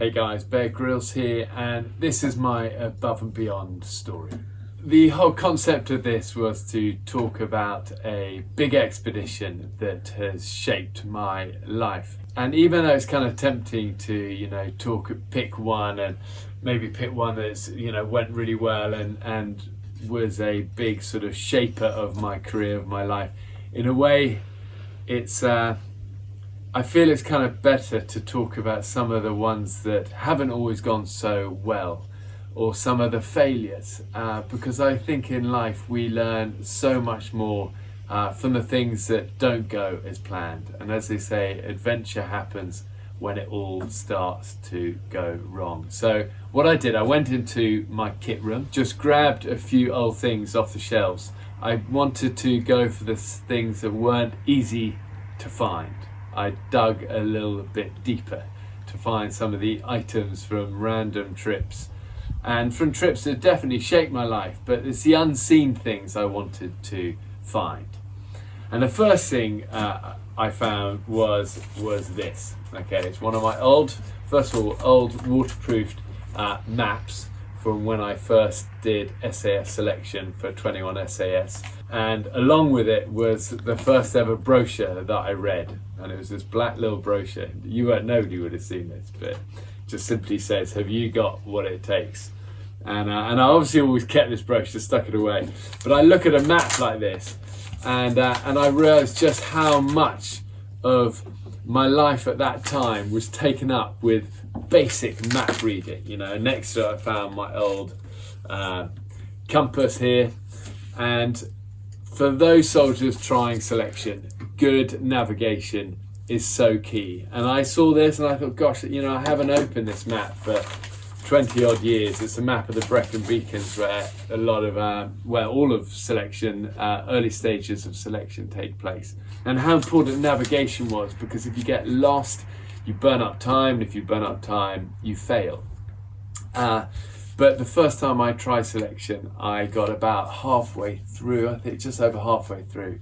Hey guys, Grylls here, and this is my above and beyond story. The whole concept of this was to talk about a big expedition that has shaped my life. And even though it's kind of tempting to, pick one and maybe pick one that's, went really well and was a big sort of shaper of my career, of my life, in a way, I feel it's kind of better to talk about some of the ones that haven't always gone so well, or some of the failures, because I think in life we learn so much more from the things that don't go as planned. And as they say, adventure happens when it all starts to go wrong. So what I did, I went into my kit room, just grabbed a few old things off the shelves. I wanted to go for the things that weren't easy to find. I dug a little bit deeper to find some of the items from random trips and from trips that definitely shaped my life, but it's the unseen things I wanted to find. And the first thing I found was this. Okay, it's one of my old waterproofed maps from when I first did SAS selection for 21 SAS. And along with it was the first ever brochure that I read. And it was this black little brochure. Nobody would have seen this, but it just simply says, have you got what it takes? And I obviously always kept this brochure, stuck it away. But I look at a map like this and I realized just how much of my life at that time was taken up with basic map reading. Next to it I found my old compass here. And for those soldiers trying selection, good navigation is so key. And I saw this and I thought, gosh, I haven't opened this map for 20 odd years. It's a map of the Brecon Beacons where a lot of, all of selection, early stages of selection take place. And how important navigation was, because if you get lost, you burn up time. And if you burn up time, you fail. But the first time I tried selection, I got about halfway through, I think just over halfway through,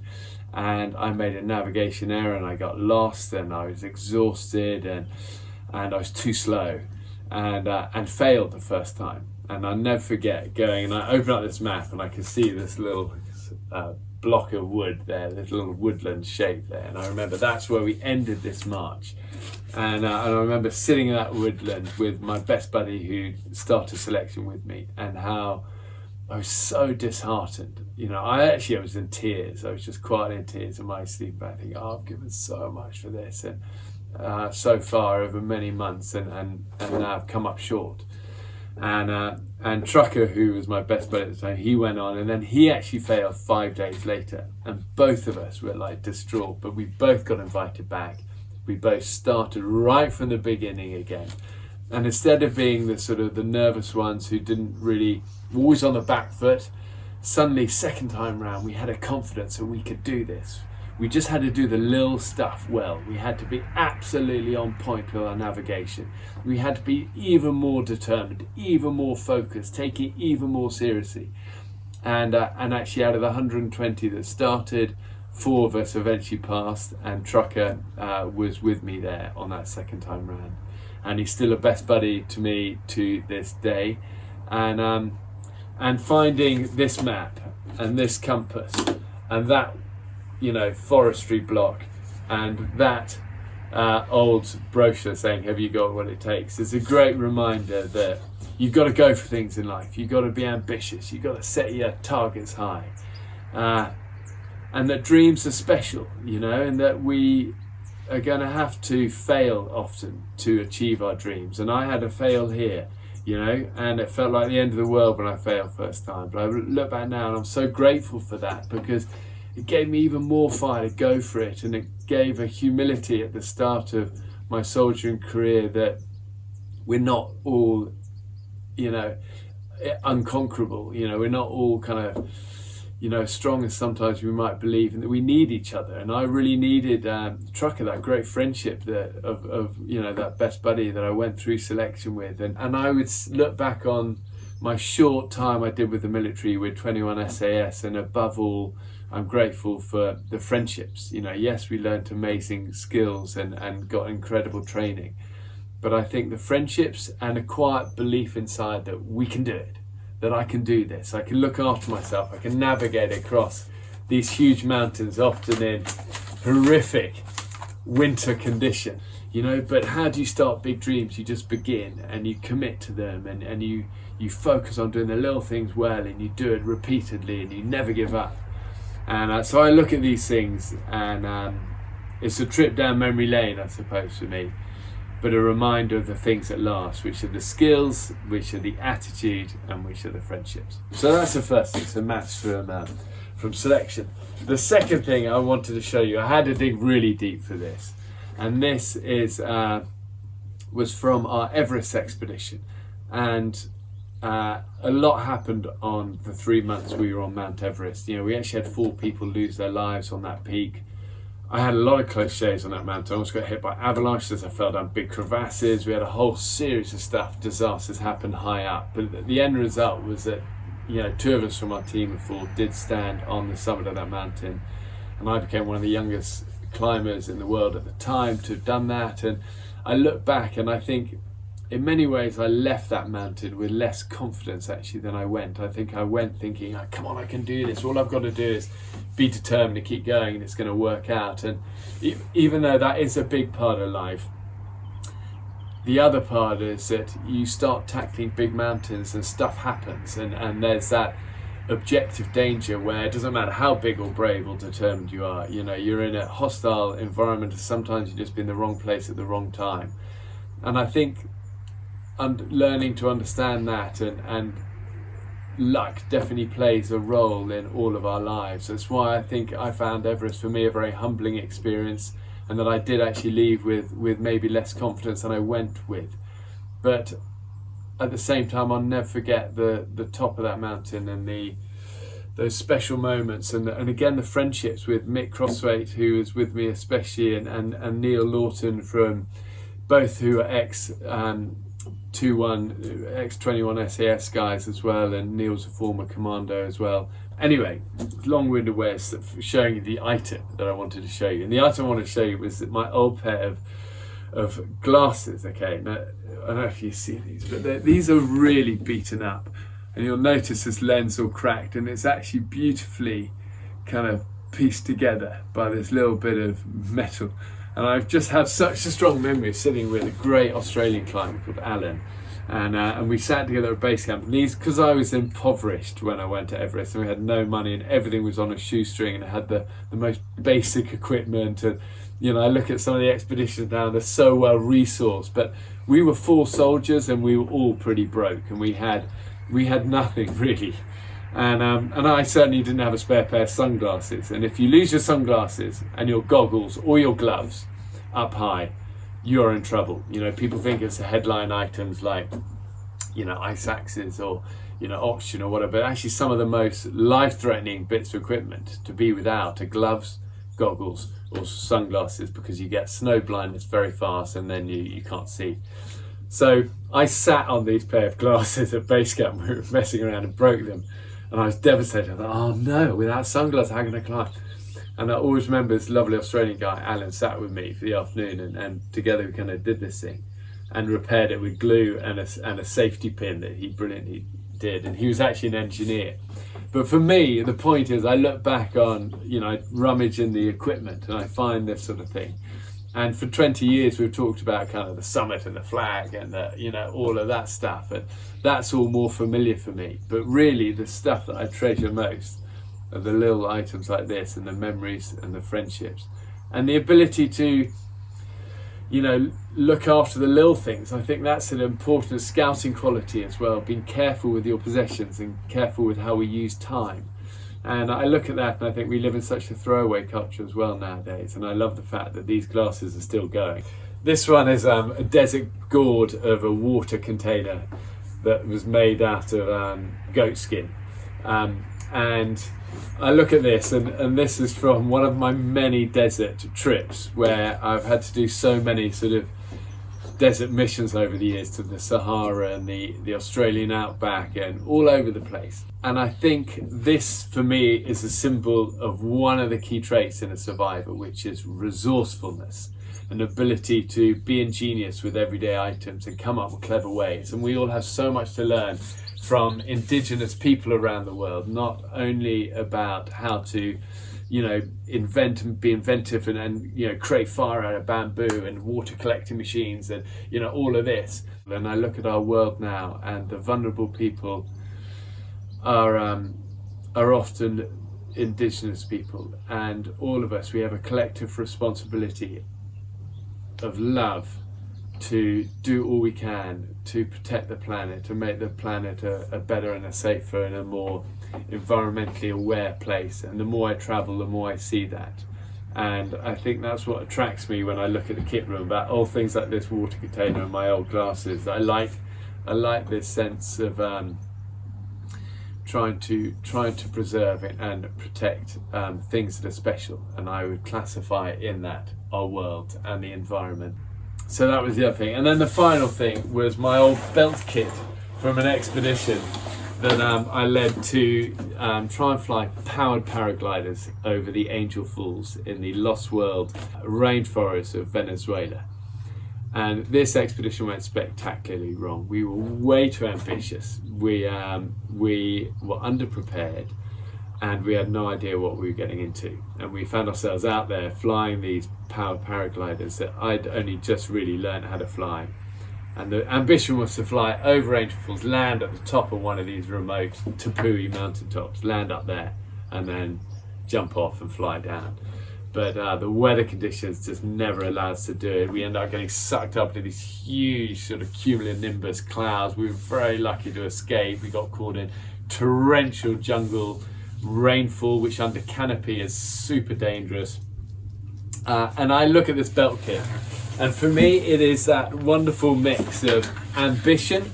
and I made a navigation error and I got lost and I was exhausted and I was too slow and failed the first time. And I'll never forget going and I opened up this map and I could see this little block of wood there, this little woodland shape there. And I remember that's where we ended this march. And I remember sitting in that woodland with my best buddy who started selection with me, and how I was so disheartened. I was in tears. I was just quietly in tears in my sleep bag thinking, I've given so much for this and so far over many months and now I've come up short. And Trucker, who was my best buddy at the time, he went on and then he actually failed 5 days later, and both of us were like distraught, but we both got invited back. We both started right from the beginning again. And instead of being the nervous ones who didn't really, always on the back foot, suddenly second time round we had a confidence that we could do this. We just had to do the little stuff well. We had to be absolutely on point with our navigation. We had to be even more determined, even more focused, take it even more seriously. And actually out of the 120 that started, 4 of us eventually passed, and Trucker was with me there on that second time round. And he's still a best buddy to me to this day. And finding this map and this compass and that forestry block and that old brochure saying, have you got what it takes, is a great reminder that you've got to go for things in life. You've got to be ambitious. You've got to set your targets high. And that dreams are special, and that we are going to have to fail often to achieve our dreams. And I had to fail here, and it felt like the end of the world when I failed first time. But I look back now and I'm so grateful for that, because it gave me even more fire to go for it. And it gave a humility at the start of my soldiering career that we're not all, unconquerable. We're not all kind of, strong as sometimes we might believe, and that we need each other. And I really needed Trucker, that great friendship of that best buddy that I went through selection with. And I would look back on my short time I did with the military with 21 SAS, and above all, I'm grateful for the friendships. Yes, we learned amazing skills and got incredible training, but I think the friendships and a quiet belief inside that we can do it, that I can do this, I can look after myself, I can navigate across these huge mountains, often in horrific winter condition, you know. But how do you start big dreams? You just begin and you commit to them, and you focus on doing the little things well, and you do it repeatedly, and you never give up. And so I look at these things, and it's a trip down memory lane, I suppose, for me, but a reminder of the things that last, which are the skills, which are the attitude, and which are the friendships. So that's the first thing, so maths from selection. The second thing I wanted to show you, I had to dig really deep for this, and this was from our Everest expedition, and a lot happened on the 3 months we were on Mount Everest. You know, we actually had 4 people lose their lives on that peak. I had a lot of close shaves on that mountain. I almost got hit by avalanches. I fell down big crevasses. We had a whole series of stuff, disasters happened high up. But the end result was that, you know, 2 of us from our team of 4 did stand on the summit of that mountain, and I became one of the youngest climbers in the world at the time to have done that. And I look back and I think in many ways I left that mountain with less confidence actually than I went. I think I went thinking, oh, come on, I can do this. All I've got to do is be determined to keep going, and it's going to work out. And even though that is a big part of life, the other part is that you start tackling big mountains and stuff happens, and there's that objective danger where it doesn't matter how big or brave or determined you are, you know, you're in a hostile environment, and sometimes you just be in the wrong place at the wrong time. And I think learning to understand that, and luck definitely plays a role in all of our lives. That's why I think I found Everest for me a very humbling experience, and that I did actually leave with maybe less confidence than I went with. But at the same time, I'll never forget the top of that mountain and those special moments, and again the friendships with Mick Crosswaite, who was with me especially, and Neil Lawton, from both who are ex-21 SAS guys as well, and Neil's a former commando as well. Anyway, long-winded ways of showing you the item that I wanted to show you. And the item I wanted to show you was my old pair of glasses. Okay, now, I don't know if you see these, but these are really beaten up. And you'll notice this lens all cracked, and it's actually beautifully kind of pieced together by this little bit of metal. And I've just had such a strong memory of sitting with a great Australian climber called Alan, and we sat together at base camp. And these, because I was impoverished when I went to Everest, and we had no money, and everything was on a shoestring, and I had the most basic equipment. And you know, I look at some of the expeditions now; they're so well resourced. But we were 4 soldiers, and we were all pretty broke, and we had nothing really. And I certainly didn't have a spare pair of sunglasses. And if you lose your sunglasses and your goggles or your gloves up high, you're in trouble. You know, people think it's the headline items like, you know, ice axes or, you know, oxygen or whatever. But actually some of the most life-threatening bits of equipment to be without are gloves, goggles or sunglasses, because you get snow blindness very fast and then you can't see. So I sat on these pair of glasses at base camp. We were messing around and broke them. And I was devastated. I thought, oh no, without sunglasses, how can I climb? And I always remember this lovely Australian guy, Alan, sat with me for the afternoon, and together we kind of did this thing and repaired it with glue and a safety pin that he brilliantly did. And he was actually an engineer. But for me, the point is, I look back on, you know, I rummage in the equipment and I find this sort of thing. And for 20 years, we've talked about kind of the summit and the flag and you know, all of that stuff. And that's all more familiar for me. But really, the stuff that I treasure most are the little items like this, and the memories and the friendships. And the ability to, you know, look after the little things. I think that's an important scouting quality as well. Being careful with your possessions and careful with how we use time. And I look at that and I think we live in such a throwaway culture as well nowadays. And I love the fact that these glasses are still going. This one is a desert gourd of a water container that was made out of goat skin. And I look at this, and this is from one of my many desert trips where I've had to do so many sort of desert missions over the years, to the Sahara and the Australian outback and all over the place. And I think this for me is a symbol of one of the key traits in a survivor, which is resourcefulness. an ability to be ingenious with everyday items and come up with clever ways. And we all have so much to learn from indigenous people around the world, not only about how to, invent and be inventive and create fire out of bamboo and water collecting machines and, all of this. And I look at our world now, and the vulnerable people are often indigenous people, and all of us, we have a collective responsibility of love to do all we can to protect the planet, to make the planet a better and a safer and a more environmentally aware place. And the more I travel, the more I see that. And I think that's what attracts me when I look at the kit room, about all things like this water container and my old glasses. I like this sense of trying to preserve it and protect things that are special, and I would classify in that our world and the environment. So that was the other thing. And then the final thing was my old belt kit from an expedition that I led to try and fly powered paragliders over the Angel Falls in the Lost World rainforest of Venezuela. And this expedition went spectacularly wrong. We were way too ambitious. We were underprepared, and we had no idea what we were getting into. And we found ourselves out there flying these powered paragliders that I'd only just really learned how to fly. And the ambition was to fly over Angel Falls, land at the top of one of these remote Tepui mountaintops, land up there, and then jump off and fly down. But the weather conditions just never allowed us to do it. We ended up getting sucked up into these huge sort of cumulonimbus clouds. We were very lucky to escape. We got caught in torrential jungle rainfall, which under canopy is super dangerous. And I look at this belt kit, and for me it is that wonderful mix of ambition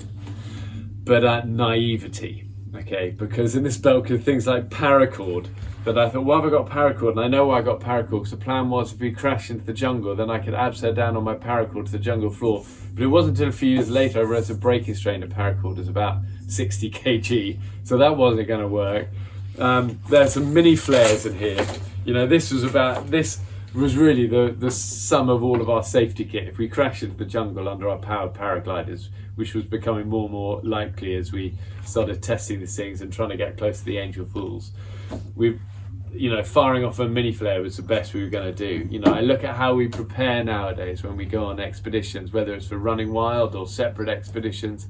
but naivety. Okay, because in this belt kit, things like paracord, that I thought, well, I've got paracord, and I know why I got paracord, because the plan was if we crashed into the jungle, then I could abseil down on my paracord to the jungle floor. But it wasn't until a few years later I realized the braking strain of paracord is about 60 kg, so that wasn't going to work. There's some mini flares in here. This was really the sum of all of our safety kit. If we crashed into the jungle under our powered paragliders, which was becoming more and more likely as we started testing these things and trying to get close to the Angel Falls, firing off a mini flare was the best we were going to do. I look at how we prepare nowadays when we go on expeditions, whether it's for running wild or separate expeditions.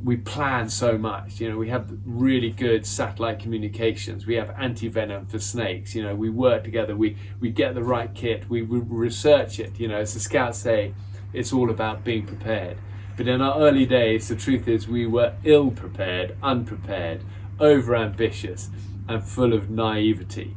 We plan so much. We have really good satellite communications. We have anti-venom for snakes. We work together. We get the right kit. We research it. As the scouts say, it's all about being prepared. But in our early days, the truth is we were ill-prepared, unprepared, over-ambitious, and full of naivety.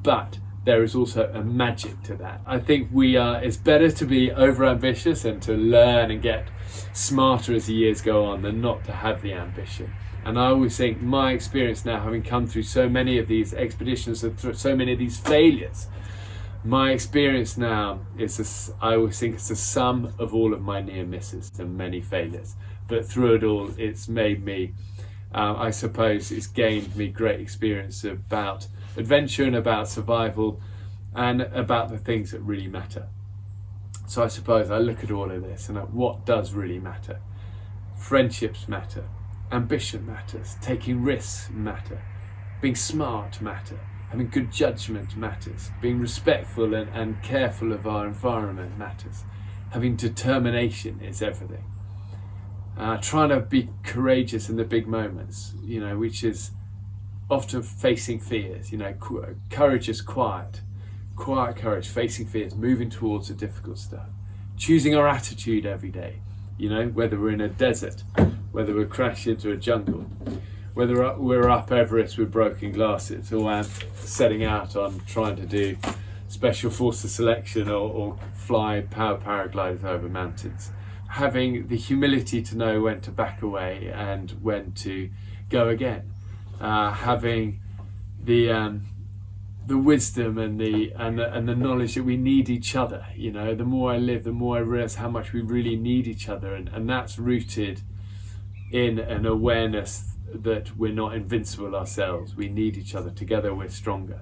But there is also a magic to that. I think it's better to be over-ambitious and to learn and get smarter as the years go on than not to have the ambition. And I always think my experience now, having come through so many of these expeditions and through so many of these failures, my experience now I always think it's the sum of all of my near misses and many failures. But through it all, it's made me, I suppose it's gained me great experience about adventure and about survival and about the things that really matter. So I suppose I look at all of this and at what does really matter. Friendships matter, ambition matters, taking risks matter, being smart matter, having good judgment matters, being respectful and careful of our environment matters, having determination is everything. Trying to be courageous in the big moments, which is often facing fears. Courage is quiet courage, facing fears, moving towards the difficult stuff, choosing our attitude every day, whether we're in a desert, whether we're crashing into a jungle, whether we're up Everest with broken glasses, or setting out on trying to do special forces selection or fly power paragliders over mountains. Having the humility to know when to back away and when to go again. Having the wisdom and the knowledge that we need each other. The more I live, the more I realize how much we really need each other, and that's rooted in an awareness that we're not invincible ourselves. We need each other. Together we're stronger.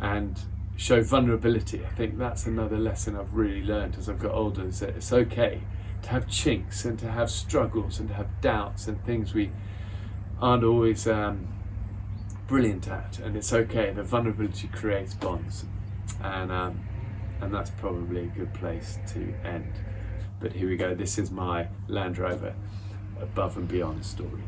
And show vulnerability. I think that's another lesson I've really learned as I've got older, is that it's okay to have chinks and to have struggles and to have doubts and things we aren't always brilliant at, and it's okay. The vulnerability creates bonds, and that's probably a good place to end. But here we go. This is my Land Rover above and beyond story.